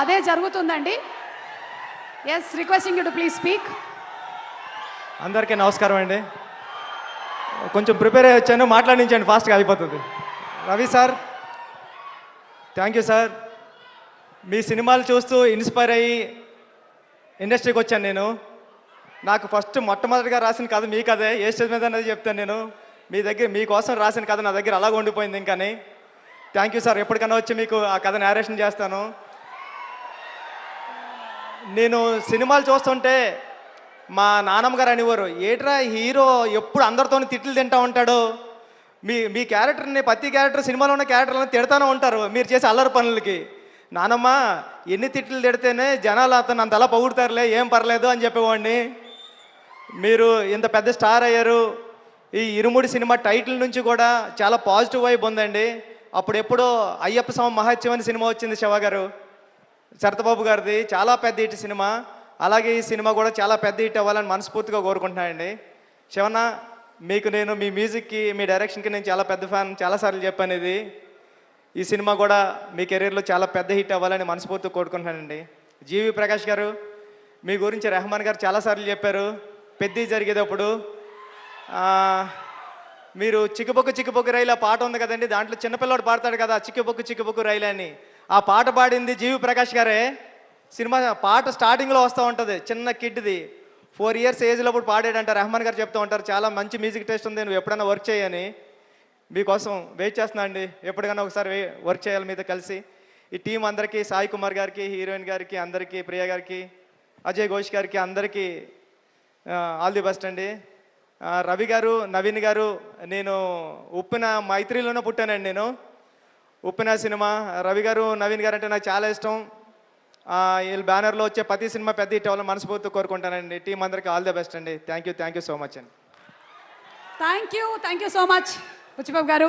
అదే జరుగుతుందండి. Yes, requesting you to please speak. అందరికీ నమస్కారం అండి. కొంచెం ప్రిపేర్ అయ్యి వచ్చాను, మాట్లాడించండి, ఫాస్ట్గా అయిపోతుంది. Ravi sir, thank you sir. మీ సినిమాలు చూస్తూ ఇన్స్పైర్ అయ్యి ఇండస్ట్రీకి వచ్చాను నేను. నాకు ఫస్ట్ మొట్టమొదటిగా రాసిన కథ మీ కథే. ఏ స్టేజ్ మీద అనేది చెప్తాను నేను. మీకోసం రాసిన కథ నా దగ్గర అలాగ ఉండిపోయింది ఇంకాని. Thank you sir. ఎప్పటికైనా వచ్చి మీకు ఆ కథ నేరేషన్ చేస్తాను. నేను సినిమాలు చూస్తుంటే మా నాన్నమ్మ గారు అనేవారు, ఏట్రా హీరో ఎప్పుడు అందరితోని తిట్లు తింటూ ఉంటాడు, మీ క్యారెక్టర్ని ప్రతి క్యారెక్టర్ సినిమాలో ఉన్న క్యారెక్టర్లను తిడతానే ఉంటారు మీరు చేసే అల్లరి పనులకి. నానమ్మ, ఎన్ని తిట్లు తిడితేనే జనాలు అతను అంతలా పొగుడుతారులే, ఏం పర్లేదు అని చెప్పేవాడిని. మీరు ఇంత పెద్ద స్టార్ అయ్యారు. ఈ ఇరుముడి సినిమా టైటిల్ నుంచి కూడా చాలా పాజిటివ్ వైబ్ ఉందండి. అప్పుడు ఎప్పుడో అయ్యప్ప స్వామి మహత్యం అనే సినిమా వచ్చింది శివ గారు, శరతబాబు గారిది, చాలా పెద్ద హిట్ సినిమా. అలాగే ఈ సినిమా కూడా చాలా పెద్ద హిట్ అవ్వాలని మనస్ఫూర్తిగా కోరుకుంటున్నానండి. శివన్న, మీకు నేను మీ మ్యూజిక్కి మీ డైరెక్షన్కి నేను చాలా పెద్ద ఫ్యాన్, చాలాసార్లు చెప్పాను ఇది. ఈ సినిమా కూడా మీ కెరీర్లో చాలా పెద్ద హిట్ అవ్వాలని మనస్ఫూర్తిగా కోరుకుంటున్నానండి. జీవి ప్రకాష్ గారు, మీ గురించి రెహమాన్ గారు చాలాసార్లు చెప్పారు పెద్ద జరిగేటప్పుడు. మీరు చిక్కుబొక్కు చిక్కుబొక్కు రైలు ఆ పాట ఉంది కదండి, దాంట్లో చిన్నపిల్లవాడు పాడతాడు కదా చిక్కుబొక్కు చిక్కుబొక్కు రైలు అని. ఆ పాట పాడింది జీవి ప్రకాష్ గారే. సినిమా పాట స్టార్టింగ్లో వస్తూ ఉంటుంది, చిన్న కిడ్ది 4 years ఏజ్లో అప్పుడు పాడాడంట. రెహమాన్ గారు చెప్తూ ఉంటారు, చాలా మంచి మ్యూజిక్ టేస్ట్ ఉంది, నువ్వు ఎప్పుడైనా వర్క్ చేయని. మీకోసం వెయిట్ చేస్తున్నా అండి, ఎప్పటికైనా ఒకసారి వర్క్ చేయాలి మీతో కలిసి. ఈ టీం అందరికీ, సాయి కుమార్ గారికి, హీరోయిన్ గారికి అందరికీ, ప్రియ గారికి, అజయ్ ఘోష్ గారికి అందరికీ ఆల్ ది బెస్ట్ అండి. రవి గారు, నవీన్ గారు, నేను ఉప్పిన మైత్రిలోనే పుట్టానండి. నేను ఉప్పిన సినిమా, రవి గారు, నవీన్ గారు అంటే నాకు చాలా ఇష్టం. వీళ్ళ బ్యానర్లో వచ్చే ప్రతి సినిమా పెద్ద హిట్ అవ్వాలని మనస్ఫూర్తి కోరుకుంటానండి. టీం అందరికీ ఆల్ ది బెస్ట్ అండి. థ్యాంక్ యూ సో మచ్ అండి. Thank you so much Buchibabu గారు.